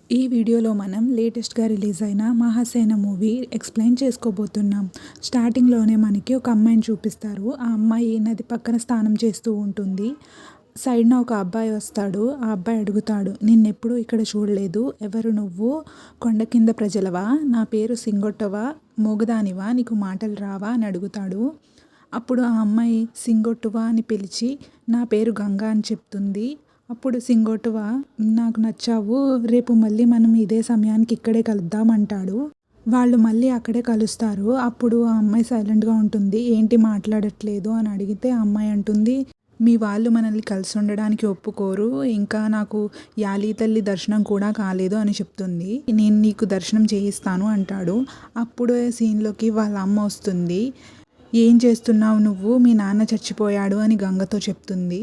ఈ వీడియోలో మనం లేటెస్ట్‌గా రిలీజ్ అయిన 'మహాసేన' మూవీ ఎక్స్‌ప్లెయిన్ చేసుకోబోతున్నాం. స్టార్టింగ్‌లోనే మనకి ఒక అమ్మాయిని చూపిస్తారు. ఆ అమ్మాయి నది పక్కన స్నానం చేస్తూ ఉంటుంది. సైడ్‌న ఒక అబ్బాయి వస్తాడు. ఆ అబ్బాయి అడుగుతాడు, "నిన్నెప్పుడూ ఇక్కడ చూడలేదు. ఎవరు నువ్వు? కొండ కింద ప్రజలవా? నా పేరు సింగొట్టవా? మూగదానివా? నీకు మాటలు రావా?" అని అడుగుతాడు. అప్పుడు ఆ అమ్మాయి సింగొట్టువా అని పిలిచి, "నా పేరు గంగ" అని చెప్తుంది. అప్పుడు సింగోటువ, "నాకు నచ్చావు. రేపు మళ్ళీ మనం ఇదే సమయానికి ఇక్కడే కలుద్దాం" అంటాడు. వాళ్ళు మళ్ళీ అక్కడే కలుస్తారు. అప్పుడు ఆ అమ్మాయి సైలెంట్‌గా ఉంటుంది. "ఏంటి మాట్లాడట్లేదు" అని అడిగితే ఆ అమ్మాయి అంటుంది, "మీ వాళ్ళు మనల్ని కలిసి ఉండడానికి ఒప్పుకోరు. ఇంకా నాకు యాలి తల్లి దర్శనం కూడా కాలేదు" అని చెప్తుంది. "నేను నీకు దర్శనం చేయిస్తాను" అంటాడు. అప్పుడే సీన్‌లోకి వాళ్ళ అమ్మ వస్తుంది. "ఏం చేస్తున్నావు నువ్వు? మీ నాన్న చచ్చిపోయాడు" అని గంగతో చెప్తుంది.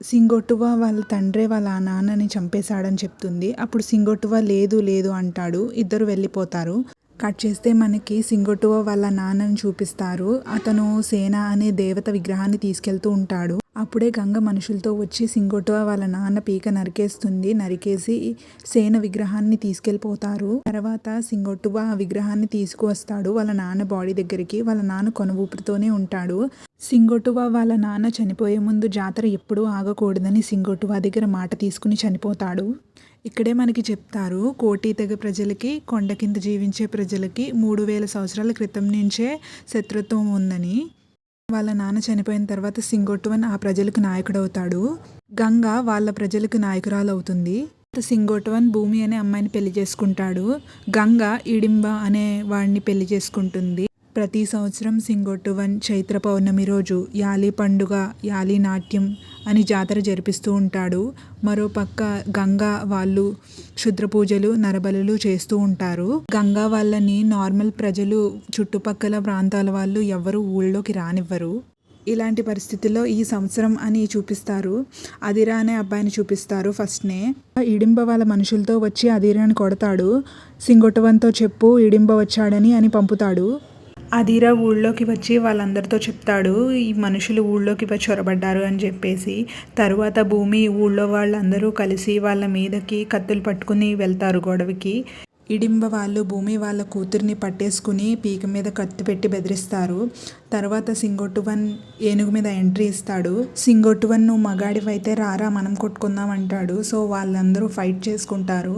సింగొట్టువ వాళ్ళ తండ్రే వాళ్ళ నాన్నని చంపేశాడని చెప్తుంది. అప్పుడు సింగొట్టువ లేదు లేదు అంటాడు. ఇద్దరు వెళ్ళిపోతారు. కట్ చేస్తే మనకి సింగొట్టువ వాళ్ళ నాన్నని చూపిస్తారు. అతను సేన అనే దేవత విగ్రహాన్ని తీసుకెళ్తూ ఉంటాడు. అప్పుడే గంగ మనుషులతో వచ్చి సింగొట్టువ వాళ్ళ నాన్న పీక నరికేస్తుంది. నరికేసి సేన విగ్రహాన్ని తీసుకెళ్ళిపోతారు. తర్వాత సింగొట్టువ ఆ విగ్రహాన్ని తీసుకువస్తాడు వాళ్ళ నాన్న బాడీ దగ్గరికి. వాళ్ళ నాన్న కొనవూపిరితోనే ఉంటాడు. సింగొట్టువ వాళ్ళ నాన్న చనిపోయే ముందు జాతర ఎప్పుడూ ఆగకూడదని సింగొట్టువ దగ్గర మాట తీసుకుని చనిపోతాడు. ఇక్కడే మనకి చెప్తారు, కోటి తెగ ప్రజలకి, కొండ కింద జీవించే ప్రజలకి 3000 సంవత్సరాల క్రితం నుంచే శత్రుత్వం ఉందని. వాళ్ళ నాన్న చనిపోయిన తర్వాత సింగొట్టువన్ ఆ ప్రజలకు నాయకుడవుతాడు. గంగ వాళ్ళ ప్రజలకు నాయకురాలవుతుంది. సింగొట్టువన్ భూమి అనే అమ్మాయిని పెళ్లి చేసుకుంటాడు. గంగ ఇడింబ అనే వాడిని పెళ్లి చేసుకుంటుంది. ప్రతి సంవత్సరం సింగొట్టువన్ చైత్ర పౌర్ణమి రోజు యాలి పండుగ, యాలి నాట్యం అని జాతర జరిపిస్తూ ఉంటాడు. మరోపక్క గంగా వాళ్ళు క్షుద్ర పూజలు, నరబలులు చేస్తూ ఉంటారు. గంగా వాళ్ళని నార్మల్ ప్రజలు, చుట్టుపక్కల ప్రాంతాల వాళ్ళు ఎవరు ఊళ్ళోకి రానివ్వరు. ఇలాంటి పరిస్థితుల్లో ఈ సంవత్సరం అని చూపిస్తారు. అదిరా అనే అబ్బాయిని చూపిస్తారు ఫస్ట్నే. ఇడింబ వాళ్ళ మనుషులతో వచ్చి అదిరాని కొడతాడు. సింగొట్టువన్తో చెప్పు ఇడింబ వచ్చాడని అని పంపుతాడు. అదిరా ఊళ్ళోకి వచ్చి వాళ్ళందరితో చెప్తాడు, ఈ మనుషులు ఊళ్ళోకి వచ్చి చొరబడ్డారు అని చెప్పేసి. తరువాత భూమి ఊళ్ళో వాళ్ళందరూ కలిసి వాళ్ళ మీదకి కత్తులు పట్టుకుని వెళ్తారు గొడవకి. ఇడింబ వాళ్ళు భూమి వాళ్ళ కూతుర్ని పట్టేసుకుని పీక మీద కత్తి పెట్టి బెదిరిస్తారు. తర్వాత సింగొట్టువన్ ఏనుగు మీద ఎంట్రీ ఇస్తాడు. సింగొట్టువన్, "నువ్వు మగాడివైతే రారా మనం కొట్టుకుందాం" అంటాడు. సో వాళ్ళందరూ ఫైట్ చేసుకుంటారు.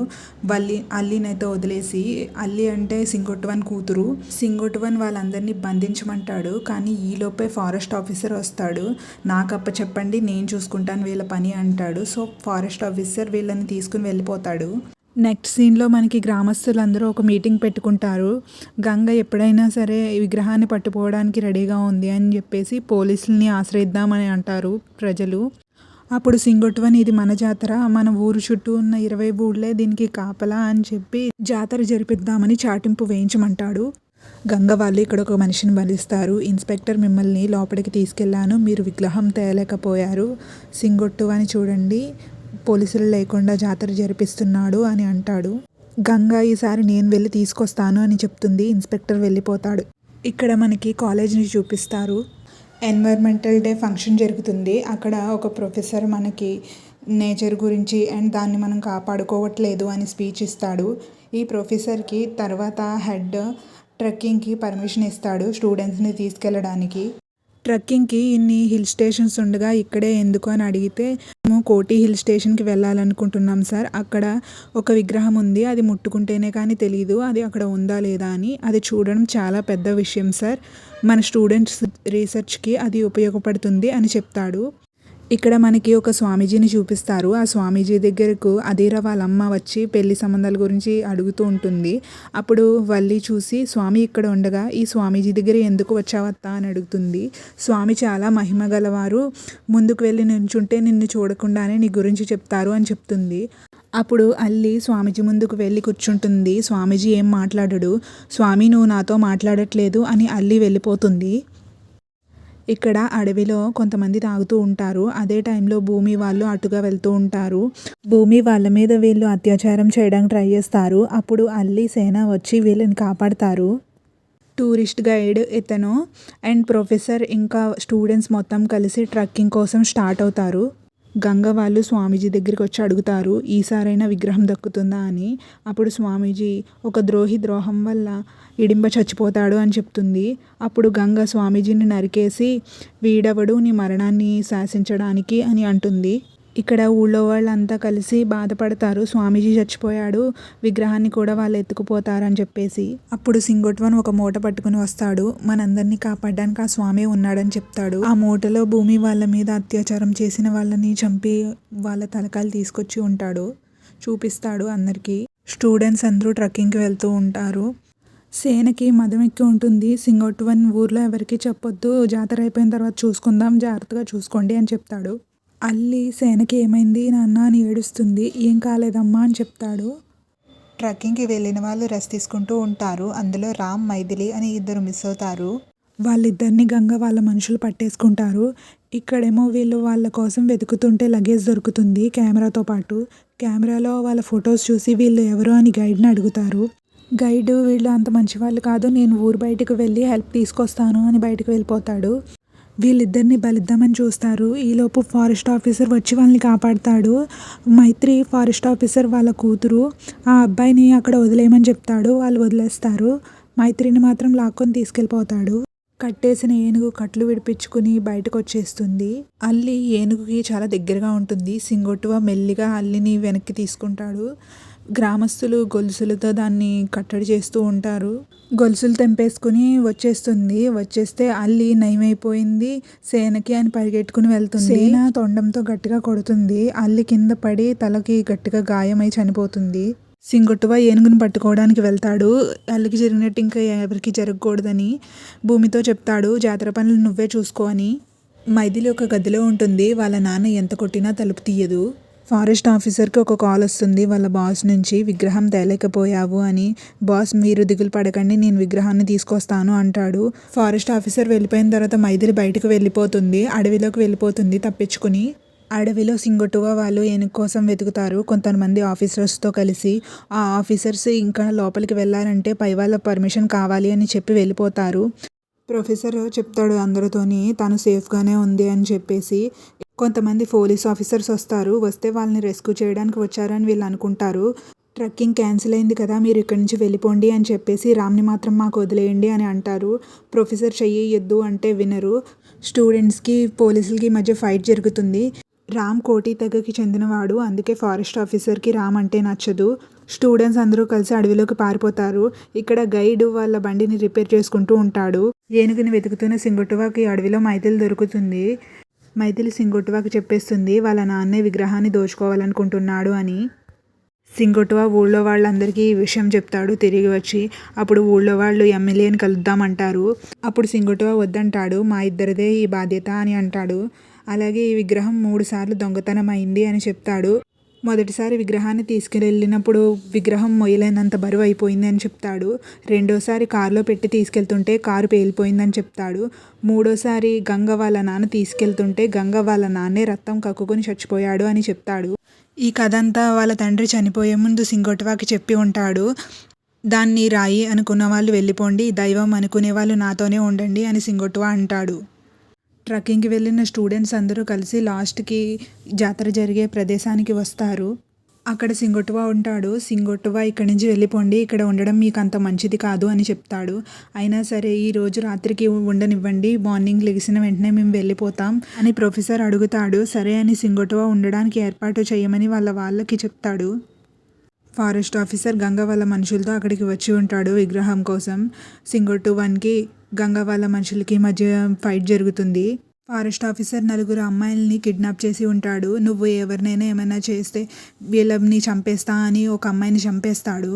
అల్లినైతే వదిలేసి. అల్లి అంటే సింగొట్టువన్ కూతురు. సింగొట్టువన్ వాళ్ళందరినీ బంధించమంటాడు. కానీ ఈలోపే ఫారెస్ట్ ఆఫీసర్ వస్తాడు. "నాకప్ప చెప్పండి, నేను చూసుకుంటాను వీళ్ళ పని" అంటాడు. సో ఫారెస్ట్ ఆఫీసర్ వీళ్ళని తీసుకుని వెళ్ళిపోతాడు. నెక్స్ట్ సీన్లో మనకి గ్రామస్తులందరూ ఒక మీటింగ్ పెట్టుకుంటారు. గంగ ఎప్పుడైనా సరే ఈ విగ్రహాన్ని పట్టుకోవడానికి రెడీగా ఉంది అని చెప్పేసి పోలీసుల్ని ఆశ్రయిద్దామని అంటారు ప్రజలు. అప్పుడు సింగొట్టువన్, "ఇది మన జాతర, మన ఊరు చుట్టూ ఉన్న 20 ఊళ్ళే దీనికి కాపలా" అని చెప్పి జాతర జరిపిద్దామని చాటింపు వేయించమంటాడు. గంగ వాళ్ళు ఇక్కడ ఒక మనిషిని బలిస్తారు. "ఇన్స్పెక్టర్ మిమ్మల్ని లోపలికి తీసుకెళ్లాను, మీరు విగ్రహం తేలేకపోయారు. సింగొట్టువని చూడండి, పోలీసులు లేకుండా జాతర జరిపిస్తున్నాడు" అని అంటాడు. గంగ, "ఈసారి నేను వెళ్ళి తీసుకొస్తాను" అని చెప్తుంది. ఇన్స్పెక్టర్ వెళ్ళిపోతాడు. ఇక్కడ మనకి కాలేజ్ని చూపిస్తారు. ఎన్వైర్మెంటల్ డే ఫంక్షన్ జరుగుతుంది. అక్కడ ఒక ప్రొఫెసర్ మనకి నేచర్ గురించి అండ్ దాన్ని మనం కాపాడుకోవట్లేదు అని స్పీచ్ ఇస్తాడు. ఈ ప్రొఫెసర్కి తర్వాత హెడ్ ట్రెక్కింగ్కి పర్మిషన్ ఇస్తాడు స్టూడెంట్స్ని తీసుకెళ్ళడానికి. ట్రెక్కింగ్కి ఇన్ని హిల్ స్టేషన్స్ ఉండగా ఇక్కడే ఎందుకు అని అడిగితే, "మేము కోటి హిల్ స్టేషన్కి వెళ్ళాలనుకుంటున్నాం సార్. అక్కడ ఒక విగ్రహం ఉంది. అది ముట్టుకుంటేనే కానీ తెలీదు అది అక్కడ ఉందా లేదా అని. అది చూడడం చాలా పెద్ద విషయం సార్. మన స్టూడెంట్స్ రీసెర్చ్కి అది ఉపయోగపడుతుంది" అని చెప్తాడు. ఇక్కడ మనకి ఒక స్వామీజీని చూపిస్తారు. ఆ స్వామీజీ దగ్గరకు అదిరా వాళ్ళమ్మ వచ్చి పెళ్లి సంబంధాల గురించి అడుగుతూ ఉంటుంది. అప్పుడు వల్లి చూసి, "స్వామి ఇక్కడ ఉండగా ఈ స్వామీజీ దగ్గర ఎందుకు వచ్చావత్తా" అని అడుగుతుంది. "స్వామి చాలా మహిమ గలవారు. ముందుకు వెళ్ళి నించుంటే నిన్ను చూడకుండానే నీ గురించి చెప్తారు" అని చెప్తుంది. అప్పుడు అల్లి స్వామీజీ ముందుకు వెళ్ళి కూర్చుంటుంది. స్వామీజీ ఏం మాట్లాడడు. "స్వామి, నువ్వు నాతో మాట్లాడట్లేదు" అని అల్లి వెళ్ళిపోతుంది. ఇక్కడ అడవిలో కొంతమంది తాగుతూ ఉంటారు. అదే టైంలో భూమి వాళ్ళు అటుగా వెళ్తూ ఉంటారు. భూమి వాళ్ళ మీద వీళ్ళు అత్యాచారం చేయడానికి ట్రై చేస్తారు. అప్పుడు అల్లి, సేన వచ్చి వీళ్ళని కాపాడతారు. టూరిస్ట్ గైడ్ ఇతను అండ్ ప్రొఫెసర్ ఇంకా స్టూడెంట్స్ మొత్తం కలిసి ట్రెక్కింగ్ కోసం స్టార్ట్ అవుతారు. గంగ వాళ్ళు స్వామీజీ దగ్గరికి వచ్చి అడుగుతారు ఈసారైనా విగ్రహం దక్కుతుందా అని. అప్పుడు స్వామీజీ ఒక ద్రోహి ద్రోహం వల్ల హిడింబ చచ్చిపోతాడు అని చెప్తుంది. అప్పుడు గంగ స్వామీజీని నరికేసి వీడెవడు నీ మరణాన్ని శాసించడానికి అని అంటుంది. ఇక్కడ ఊళ్ళో వాళ్ళంతా కలిసి బాధపడతారు, స్వామీజీ చచ్చిపోయాడు, విగ్రహాన్ని కూడా వాళ్ళు ఎత్తుకుపోతారని చెప్పేసి. అప్పుడు సింగోట్వన్ ఒక మూట పట్టుకుని వస్తాడు. మనందరినీ కాపాడడానికి ఆ స్వామి ఉన్నాడని చెప్తాడు. ఆ మూటలో భూమి వాళ్ళ మీద అత్యాచారం చేసిన వాళ్ళని చంపి వాళ్ళ తలకాయలు తీసుకొచ్చి ఉంటాడు, చూపిస్తాడు అందరికీ. స్టూడెంట్స్ అందరూ ట్రెక్కింగ్కి వెళ్తూ ఉంటారు. సేనకి మదం ఎక్కి ఉంటుంది. సింగోట్వన్ ఊర్లో ఎవరికి చెప్పొద్దు, జాతర అయిపోయిన తర్వాత చూసుకుందాం, జాగ్రత్తగా చూసుకోండి అని చెప్తాడు. అల్లి సేనకి ఏమైంది నాన్న అని ఏడుస్తుంది. ఏం కాలేదమ్మా అని చెప్తాడు. ట్రెక్కింగ్కి వెళ్ళిన వాళ్ళు రెస్ట్ తీసుకుంటూ ఉంటారు. అందులో రామ్, మైథిలి అని ఇద్దరు మిస్ అవుతారు. వాళ్ళిద్దరిని గంగ వాళ్ళ మనుషులు పట్టేసుకుంటారు. ఇక్కడేమో వీళ్ళు వాళ్ళ కోసం వెతుకుతుంటే లగేజ్ దొరుకుతుంది కెమెరాతో పాటు. కెమెరాలో వాళ్ళ ఫొటోస్ చూసి వీళ్ళు ఎవరు అని గైడ్ని అడుగుతారు. గైడ్ వీళ్ళు అంత మంచి వాళ్ళు కాదు, నేను ఊరు బయటకు వెళ్ళి హెల్ప్ తీసుకొస్తాను అని బయటకు వెళ్ళిపోతాడు. వీళ్ళిద్దరిని బలిద్దామని చూస్తారు. ఈలోపు ఫారెస్ట్ ఆఫీసర్ వచ్చి వాళ్ళని కాపాడుతాడు. మైత్రి ఫారెస్ట్ ఆఫీసర్ వాళ్ళ కూతురు. ఆ అబ్బాయిని అక్కడ వదిలేయమని చెప్తాడు. వాళ్ళు వదిలేస్తారు. మైత్రిని మాత్రం లాక్కొని తీసుకెళ్ళిపోతాడు. కట్టేసిన ఏనుగు కట్లు విడిపించుకుని బయటకు వచ్చేస్తుంది. అల్లి ఏనుగుకి చాలా దగ్గరగా ఉంటుంది. సింగోటువ మెల్లిగా అల్లిని వెనక్కి తీసుకుంటాడు. గ్రామస్తులు గొలుసులతో దాన్ని కట్టడి చేస్తూ ఉంటారు. గొలుసులు తెంపేసుకుని వచ్చేస్తుంది. వచ్చేస్తే అల్లి నయమైపోయింది సేనకి అని పరిగెట్టుకుని వెళ్తుంది. సేన తొండంతో గట్టిగా కొడుతుంది. అల్లి కింద పడి తలకి గట్టిగా గాయమై చనిపోతుంది. సింగొట్టువ ఏనుగుని పట్టుకోవడానికి వెళ్తాడు. అల్లికి జరిగినట్టు ఇంకా ఎవరికి జరగకూడదని భూమితో చెప్తాడు, జాతర పనులు నువ్వే చూసుకో అని. మైథిలి ఒక గదిలో ఉంటుంది. వాళ్ళ నాన్న ఎంత కొట్టినా తలుపు తీయదు. ఫారెస్ట్ ఆఫీసర్కి ఒక కాల్ వస్తుంది వాళ్ళ బాస్ నుంచి, విగ్రహం తేలేకపోయావు అని. బాస్ మీరు దిగులు పడకండి, నేను విగ్రహాన్ని తీసుకొస్తాను అంటాడు. ఫారెస్ట్ ఆఫీసర్ వెళ్ళిపోయిన తర్వాత మైథిలి బయటకు వెళ్ళిపోతుంది. అడవిలోకి వెళ్ళిపోతుంది తప్పించుకుని. అడవిలో సింగొటువ వాళ్ళు ఏనుగు కోసం వెతుకుతారు కొంతమంది ఆఫీసర్స్తో కలిసి. ఆ ఆఫీసర్స్ ఇంకా లోపలికి వెళ్ళాలంటే పై వాళ్ళ పర్మిషన్ కావాలి అని చెప్పి వెళ్ళిపోతారు. ప్రొఫెసర్ చెప్తాడు అందరితోని తను సేఫ్గానే ఉంది అని చెప్పేసి. కొంతమంది పోలీస్ ఆఫీసర్స్ వస్తే వాళ్ళని రెస్క్యూ చేయడానికి వచ్చారని వీళ్ళు అనుకుంటారు. ట్రెక్కింగ్ క్యాన్సిల్ అయింది కదా, మీరు ఇక్కడి నుంచి వెళ్ళిపోండి అని చెప్పేసి రామ్ని మాత్రం మాకు వదిలేయండి అని అంటారు. ప్రొఫెసర్ చెయ్యొద్దు అంటే వినరు. స్టూడెంట్స్కి పోలీసులకి మధ్య ఫైట్ జరుగుతుంది. రామ్ కోటి తెగకి చెందినవాడు, అందుకే ఫారెస్ట్ ఆఫీసర్కి రామ్ అంటే నచ్చదు. స్టూడెంట్స్ అందరూ కలిసి అడవిలోకి పారిపోతారు. ఇక్కడ గైడ్ వాళ్ళ బండిని రిపేర్ చేసుకుంటూ ఉంటాడు. ఏనుగుని వెతుకుతున్న సింగొటువాకి అడవిలో మైథిలి దొరుకుతుంది. మైథిలి సింగొటువాకి చెప్పేస్తుంది వాళ్ళ నాన్నే విగ్రహాన్ని దోచుకోవాలనుకుంటున్నాడు అని. సింగొటువ ఊళ్ళో వాళ్ళందరికీ ఈ విషయం చెప్తాడు తిరిగి వచ్చి. అప్పుడు ఊళ్ళో వాళ్ళు ఎమ్మెల్యేని కలుద్దామంటారు. అప్పుడు సింగొటువ వద్దంటాడు, మా ఇద్దరిదే ఈ బాధ్యత అని అంటాడు. అలాగే ఈ విగ్రహం 3 సార్లు దొంగతనం అయింది అని చెప్తాడు. మొదటిసారి విగ్రహాన్ని తీసుకెళ్ళినప్పుడు విగ్రహం మొయ్యలేనంత బరువు అయిపోయింది అని చెప్తాడు. రెండోసారి కారులో పెట్టి తీసుకెళ్తుంటే కారు పేలిపోయిందని చెప్తాడు. మూడోసారి గంగ వాళ్ళ నాన్న తీసుకెళ్తుంటే గంగ వాళ్ళ నాన్నే రక్తం కక్కుకొని చచ్చిపోయాడు అని చెప్తాడు. ఈ కథ అంతా వాళ్ళ తండ్రి చనిపోయే ముందు సింగొటువాకి చెప్పి ఉంటాడు. దాన్ని రాయి అనుకున్న వాళ్ళు వెళ్ళిపోండి, దైవం అనుకునే వాళ్ళు నాతోనే ఉండండి అని సింగొటువ అంటాడు. ట్రెక్కింగ్కి వెళ్ళిన స్టూడెంట్స్ అందరూ కలిసి లాస్ట్కి జాతర జరిగే ప్రదేశానికి వస్తారు. అక్కడ సింగొటువ ఉంటాడు. సింగొటువ ఇక్కడి నుంచి వెళ్ళిపోండి, ఇక్కడ ఉండడం మీకు అంత మంచిది కాదు అని చెప్తాడు. అయినా సరే ఈరోజు రాత్రికి ఉండనివ్వండి, మార్నింగ్ లెగిసిన వెంటనే మేము వెళ్ళిపోతాం అని ప్రొఫెసర్ అడుగుతాడు. సరే అని సింగొటువ ఉండడానికి ఏర్పాటు చేయమని వాళ్ళకి చెప్తాడు. ఫారెస్ట్ ఆఫీసర్ గంగ వాళ్ళ మనుషులతో అక్కడికి వచ్చి ఉంటాడు విగ్రహం కోసం. సింగొటువన్కి గంగ వాళ్ళ మనుషులకి మధ్య ఫైట్ జరుగుతుంది. ఫారెస్ట్ ఆఫీసర్ 4 అమ్మాయిల్ని కిడ్నాప్ చేసి ఉంటాడు. నువ్వు ఎవరినైనా ఏమైనా చేస్తే వీళ్ళని చంపేస్తా అని ఒక అమ్మాయిని చంపేస్తాడు.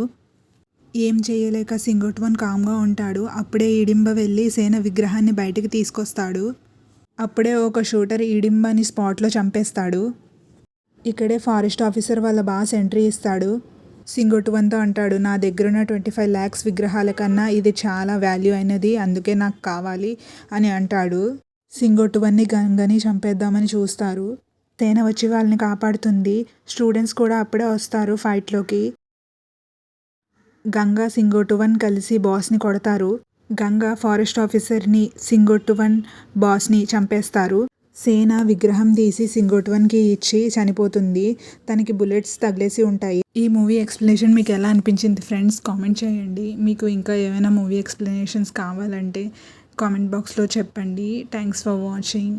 ఏం చేయలేక సింగొటువన్ కామ్గా ఉంటాడు. అప్పుడే హిడింబ వెళ్ళి సేన విగ్రహాన్ని బయటికి తీసుకొస్తాడు. అప్పుడే ఒక షూటర్ హిడింబని స్పాట్లో చంపేస్తాడు. ఇక్కడే ఫారెస్ట్ ఆఫీసర్ వాళ్ళ బాస్ ఎంట్రీ ఇస్తాడు. సింగొటువన్తో అంటాడు, నా దగ్గరున్న 25 lakhs విగ్రహాల కన్నా ఇది చాలా వాల్యూ అయినది, అందుకే నాకు కావాలి అని అంటాడు. సింగొటువన్ని గంగని చంపేద్దామని చూస్తారు. తేన వచ్చి వాళ్ళని కాపాడుతుంది. స్టూడెంట్స్ కూడా అప్పుడే వస్తారు ఫైట్లోకి. గంగ సింగొటువన్ కలిసి బాస్ని కొడతారు. గంగ ఫారెస్ట్ ఆఫీసర్ని సింగొటువన్ బాస్ని చంపేస్తారు. సేన విగ్రహం తీసి సింగోట్వన్కి ఇచ్చి చనిపోతుంది. తనకి బుల్లెట్స్ తగిలేసి ఉంటాయి. ఈ మూవీ ఎక్స్ప్లెనేషన్ మీకు ఎలా అనిపించింది ఫ్రెండ్స్? కామెంట్ చేయండి. మీకు ఇంకా ఏమైనా మూవీ ఎక్స్ప్లెనేషన్స్ కావాలంటే కామెంట్ బాక్స్లో చెప్పండి. Thanks for watching.